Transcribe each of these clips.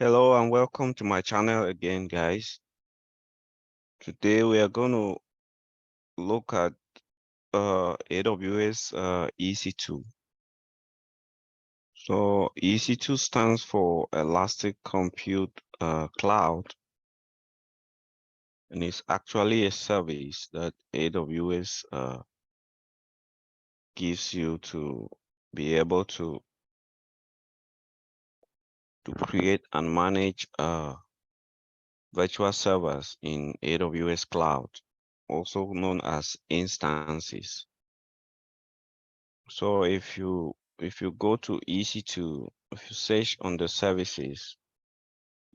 Hello and welcome to my channel again, guys. Today we are going to look at AWS EC2. So EC2 stands for Elastic Compute Cloud, and it's actually a service that AWS gives you to be able to create and manage virtual servers in AWS Cloud, also known as instances. So if you go to EC2, if you search on the services,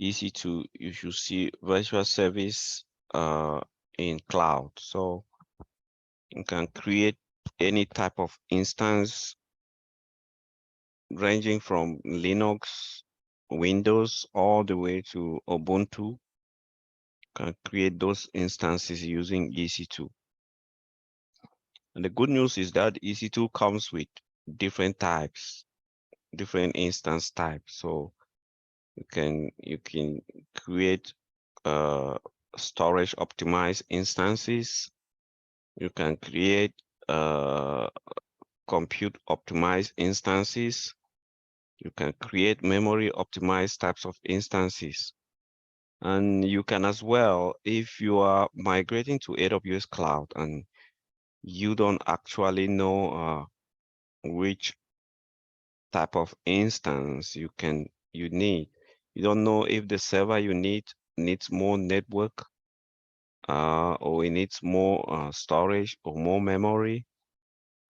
EC2, you should see virtual service in cloud. So you can create any type of instance ranging from Linux, Windows, all the way to Ubuntu. You can create those instances using EC2. And the good news is that EC2 comes with different types, different instance types. So you can create storage optimized instances. You can create uh, compute optimized instances. You can create memory optimized types of instances. And you can as well, if you are migrating to AWS Cloud and you don't actually know which type of instance you need. You don't know if the server you need needs more network or it needs more storage or more memory.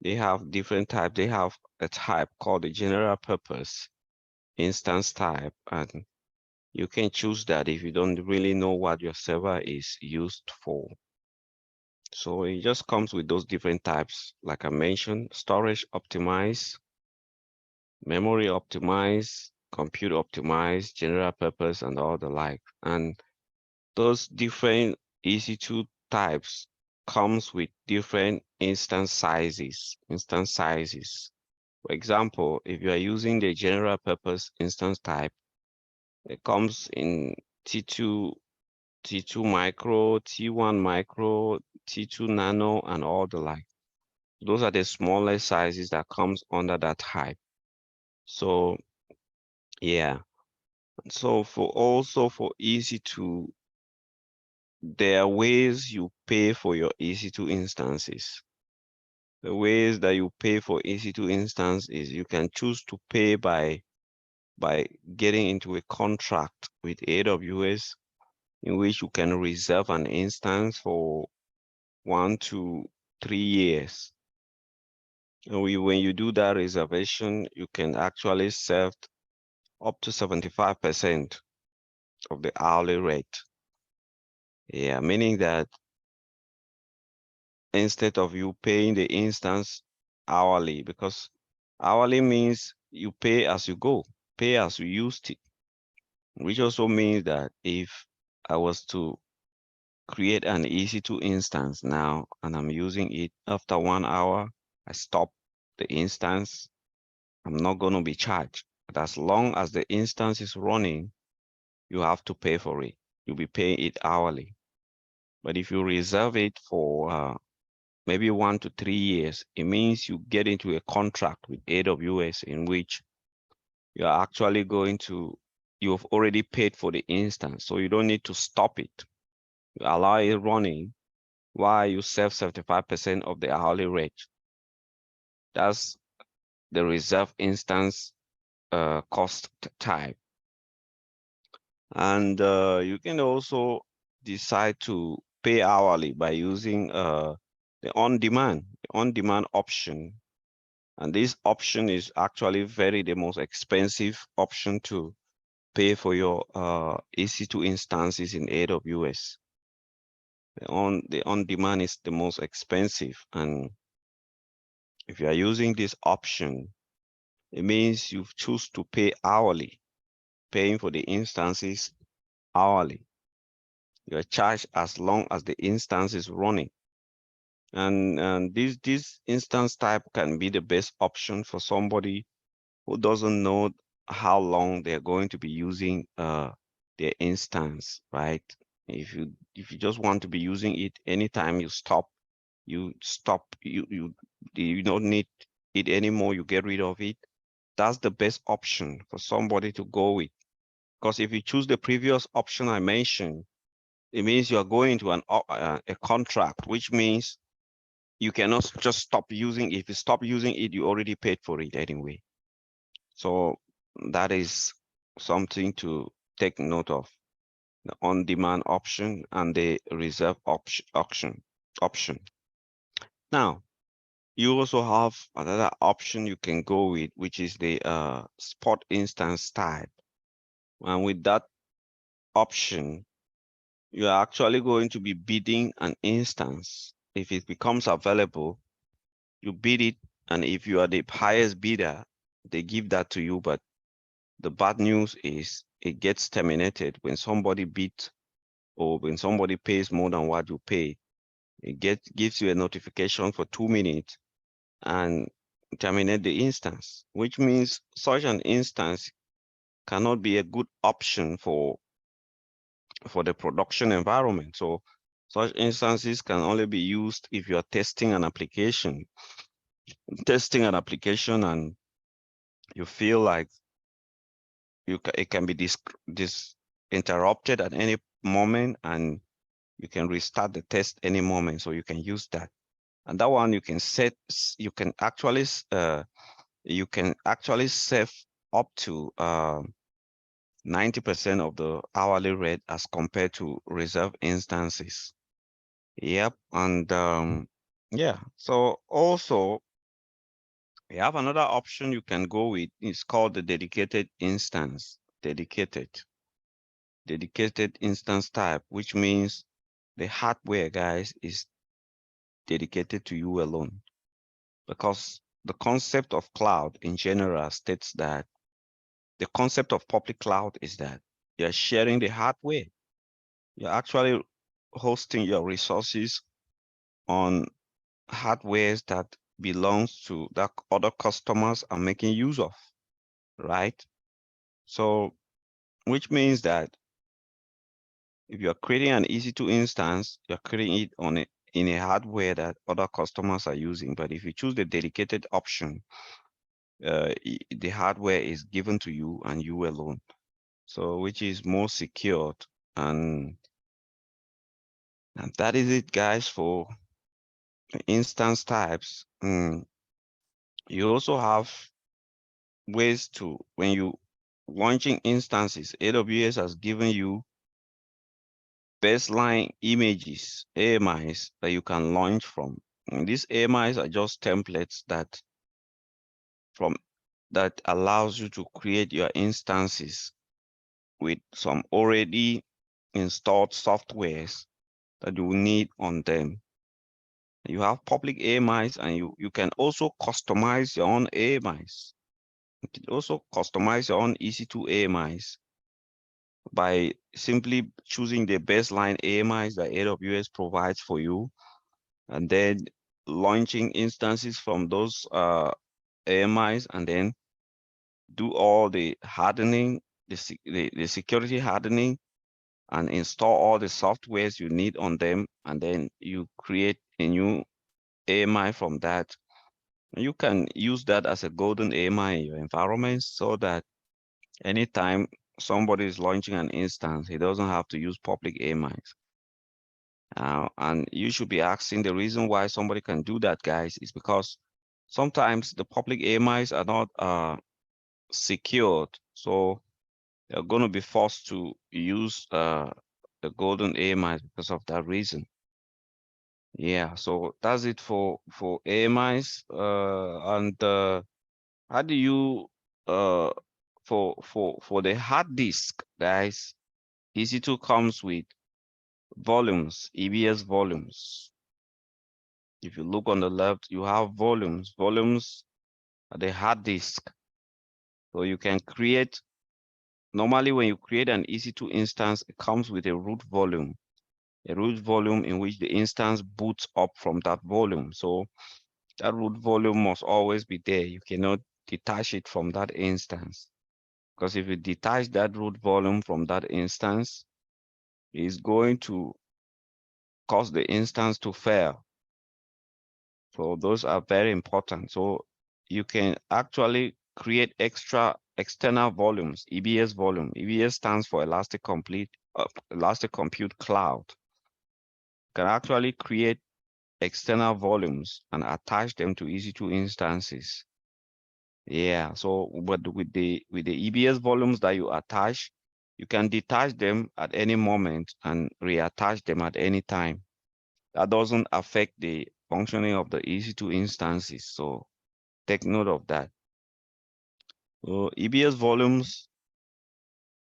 They have different types. They have a type called the general purpose instance type, and you can choose that if you don't really know what your server is used for. So it just comes with those different types, like I mentioned: storage optimized, memory optimized, compute optimized, general purpose, and all the like. And those different EC2 types comes with different instance sizes. For example, if you are using the general purpose instance type, it comes in T2, T2 micro, T1 micro, T2 nano, and all the like. Those are the smallest sizes that comes under that type. So yeah. So for EC2, there are ways you pay for your EC2 instances. The ways that you pay for EC2 instance is you can choose to pay by getting into a contract with AWS in which you can reserve an instance for 1 to 3 years. And when you do that reservation, you can actually save up to 75% of the hourly rate. Yeah, meaning that instead of you paying the instance hourly, because hourly means you pay as you go, pay as you used it, which also means that if I was to create an EC2 instance now and I'm using it after 1 hour, I stop the instance, I'm not going to be charged. But as long as the instance is running, you have to pay for it. You'll be paying it hourly. But if you reserve it for maybe 1 to 3 years, it means you get into a contract with AWS in which you're actually you've already paid for the instance, so you don't need to stop it. You allow it running while you save 75% of the hourly rate. That's the reserve instance cost type. And you can also decide to pay hourly by using the on-demand option. And this option is actually the most expensive option to pay for your EC2 instances in AWS. The on-demand is the most expensive. And if you are using this option, it means you choose to pay hourly, paying for the instances hourly. You are charged as long as the instance is running. And this instance type can be the best option for somebody who doesn't know how long they're going to be using their instance, right? If you just want to be using it anytime you stop, you don't need it anymore, you get rid of it. That's the best option for somebody to go with. Because if you choose the previous option I mentioned, it means you are going to a contract, which means you cannot just stop using it. If you stop using it, you already paid for it anyway. So that is something to take note of: the on-demand option and the reserve option. Now, you also have another option you can go with, which is the spot instance type. And with that option, you are actually going to be bidding an instance. If it becomes available, you bid it, and if you are the highest bidder, they give that to you. But the bad news is it gets terminated when somebody bids, or when somebody pays more than what you pay. It gives you a notification for 2 minutes and terminate the instance, which means such an instance cannot be a good option for the production environment. So such instances can only be used if you are testing an application, and you feel like it can be interrupted at any moment, and you can restart the test any moment. So you can use that. And that one you can actually save up to 90% of the hourly rate as compared to reserve instances. Yep. And yeah, so also we have another option you can go with. It's called the dedicated instance. Dedicated instance type, which means the hardware, guys, is dedicated to you alone. Because the concept of cloud in general states that the concept of public cloud is that you're sharing the hardware. You're actually hosting your resources on hardwares that belongs to that other customers are making use of, right? So, which means that if you're creating an EC2 instance, you're creating it in a hardware that other customers are using. But if you choose the dedicated option, the hardware is given to you and you alone. So, which is more secured, and that is it, guys, for instance types. You also have ways to, when you launching instances, AWS has given you baseline images, AMIs, that you can launch from. And these AMIs are just templates that allows you to create your instances with some already installed softwares that you need on them. You have public AMIs, and you can also customize your own AMIs. You can also customize your own EC2 AMIs by simply choosing the baseline AMIs that AWS provides for you, and then launching instances from those AMIs, and then do all the hardening, the security hardening, and install all the softwares you need on them, and then you create a new AMI from that. You can use that as a golden AMI in your environment, so that anytime somebody is launching an instance, he doesn't have to use public AMIs. And you should be asking, the reason why somebody can do that, guys, is because sometimes the public AMIs are not secured. So they're going to be forced to use the golden AMIs because of that reason. Yeah, so that's it for AMIs. And how do you for the hard disk, guys? EC2 comes with volumes, EBS volumes. If you look on the left, you have volumes. Volumes are the hard disk. So you can create, normally when you create an EC2 instance, it comes with a root volume in which the instance boots up from that volume. So that root volume must always be there. You cannot detach it from that instance. Because if you detach that root volume from that instance, it's going to cause the instance to fail. So those are very important. So you can actually create extra external volumes, EBS volume. EBS stands for Elastic Compute Cloud. You can actually create external volumes and attach them to EC2 instances. Yeah, so but with the EBS volumes that you attach, you can detach them at any moment and reattach them at any time. That doesn't affect the functioning of the EC2 instances. So take note of that. So EBS volumes,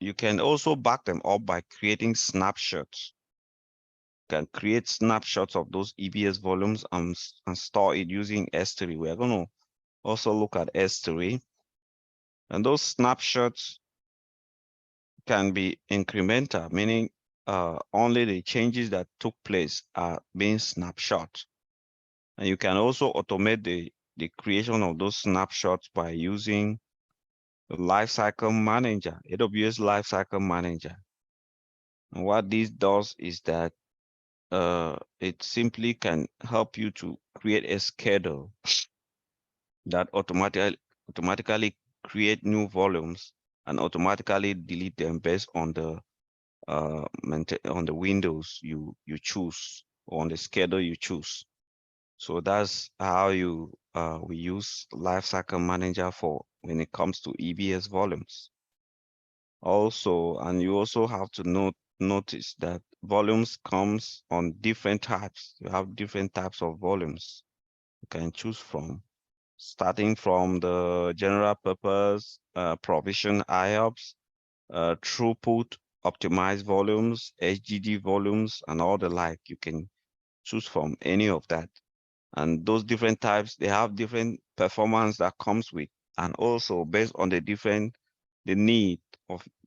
you can also back them up by creating snapshots. You can create snapshots of those EBS volumes and store it using S3. We're going to also look at S3. And those snapshots can be incremental, meaning only the changes that took place are being snapshot. And you can also automate the creation of those snapshots by using the Lifecycle Manager, AWS Lifecycle Manager. And what this does is that it simply can help you to create a schedule that automatically create new volumes and automatically delete them based on the windows you choose, or on the schedule you choose. So that's how we use Lifecycle Manager for when it comes to EBS volumes. Also, and you also have to notice that volumes comes on different types. You have different types of volumes you can choose from, starting from the general purpose provision IOPS, throughput, optimized volumes, HDD volumes, and all the like. You can choose from any of that. And those different types, they have different performance that comes with, and also based on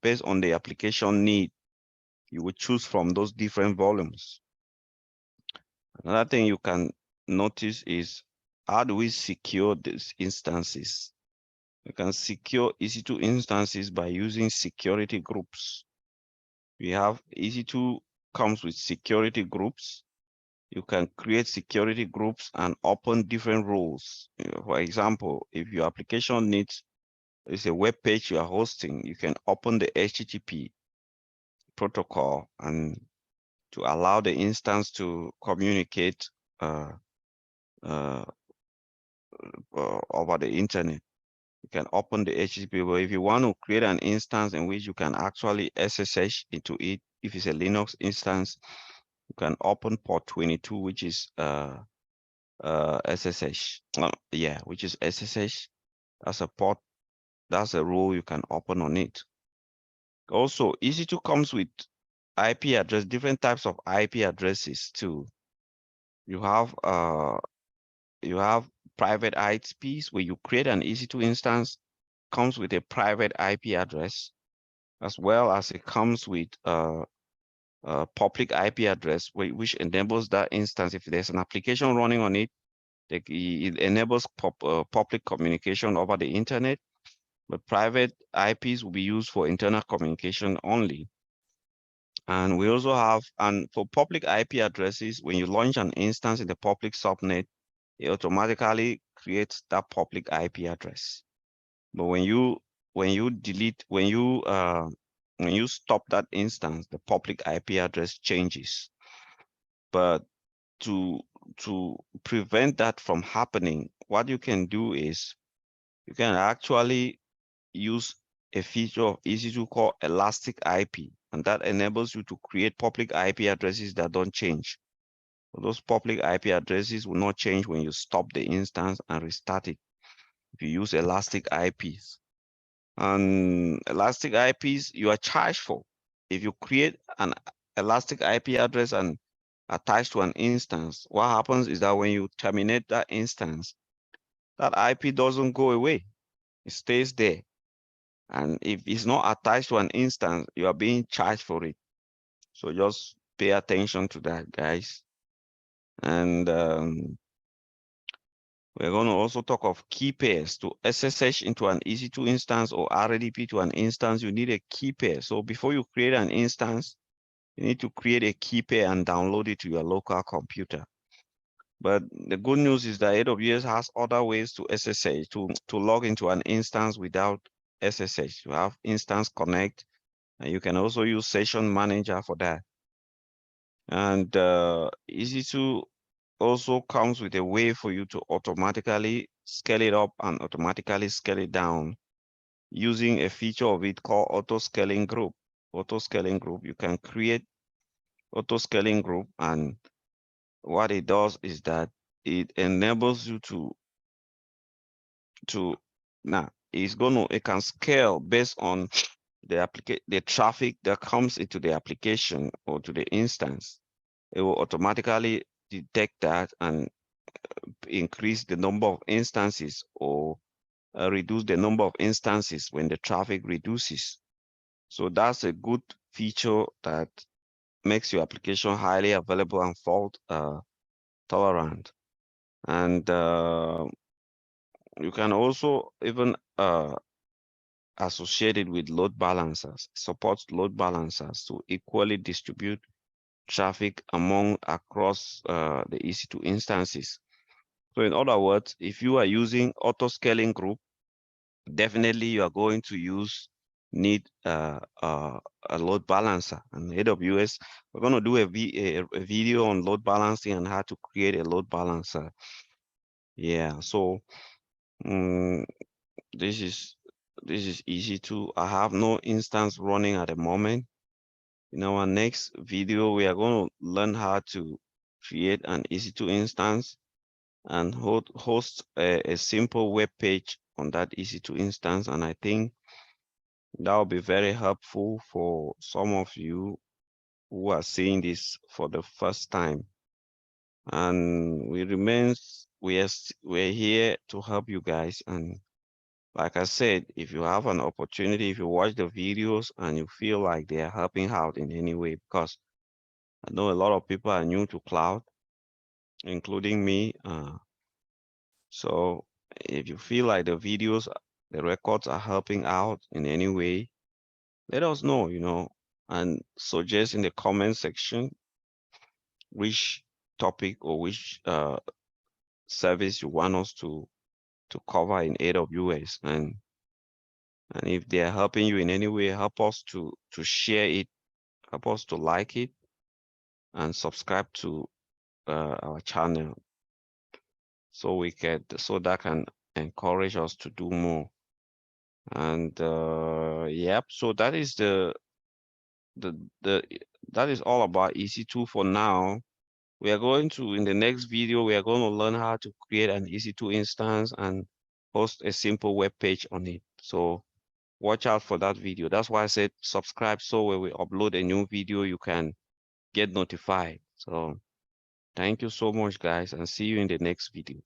based on the application need, you will choose from those different volumes. Another thing you can notice is, how do we secure these instances? You can secure EC2 instances by using security groups. We have EC2 comes with security groups. You can create security groups and open different roles. For example, if your application is a web page you are hosting, you can open the HTTP protocol and to allow the instance to communicate over the internet. You can open the HTTP, but if you want to create an instance in which you can actually SSH into it, if it's a Linux instance, you can open port 22, which is SSH. Which is SSH. That's a port. That's a role you can open on it. Also, EC2 comes with IP address, different types of IP addresses too. You have private ISPs where you create an EC2 instance, comes with a private IP address, as well as it comes with public IP address, which enables that instance. If there's an application running on it, it enables public communication over the internet, but private IPs will be used for internal communication only. And we also have, and for public IP addresses, when you launch an instance in the public subnet, it automatically creates that public IP address. But when you stop that instance, the public IP address changes. But to prevent that from happening, what you can do is you can actually use a feature of EC2 called Elastic IP, and that enables you to create public IP addresses that don't change. So those public IP addresses will not change when you stop the instance and restart it if you use Elastic IPs. And Elastic IPs you are charged for. If you create an Elastic IP address and attach to an instance, what happens is that when you terminate that instance, that IP doesn't go away. It stays there. And if it's not attached to an instance, you are being charged for it. So just pay attention to that, guys. And We're going to also talk of key pairs. To SSH into an EC2 instance or RDP to an instance, you need a key pair. So before you create an instance, you need to create a key pair and download it to your local computer. But the good news is that AWS has other ways to SSH, to log into an instance without SSH. You have Instance Connect, and you can also use Session Manager for that. And EC2 also comes with a way for you to automatically scale it up and automatically scale it down using a feature of it called auto scaling group. Auto scaling group, you can create auto scaling group, and what it does is that it enables you now it can scale based on the traffic that comes into the application or to the instance. It will automatically detect that and increase the number of instances or reduce the number of instances when the traffic reduces. So that's a good feature that makes your application highly available and fault tolerant. And you can also even associate it with load balancers, supports load balancers to equally distribute traffic across the EC2 instances. So in other words, if you are using auto scaling group, definitely you are going to need a load balancer. And AWS, we're going to do a video on load balancing and how to create a load balancer. Yeah, so this is EC2. I have no instance running at the moment. In our next video, we are going to learn how to create an EC2 instance and host a simple web page on that EC2 instance. And I think that will be very helpful for some of you who are seeing this for the first time. And we're here to help you guys. And like I said, if you have an opportunity, if you watch the videos and you feel like they are helping out in any way, because I know a lot of people are new to cloud, including me. So if you feel like the videos, the records are helping out in any way, let us know, and suggest in the comment section which topic or which service you want us to cover in AWS. And if they are helping you in any way, help us to share it, help us to like it, and subscribe to our channel so that can encourage us to do more. And yep, so that is that is all about EC2 for now. We are going to, in the next video, we are going to learn how to create an EC2 instance and host a simple web page on it. So watch out for that video. That's why I said subscribe, so when we upload a new video, you can get notified. So thank you so much, guys, and see you in the next video.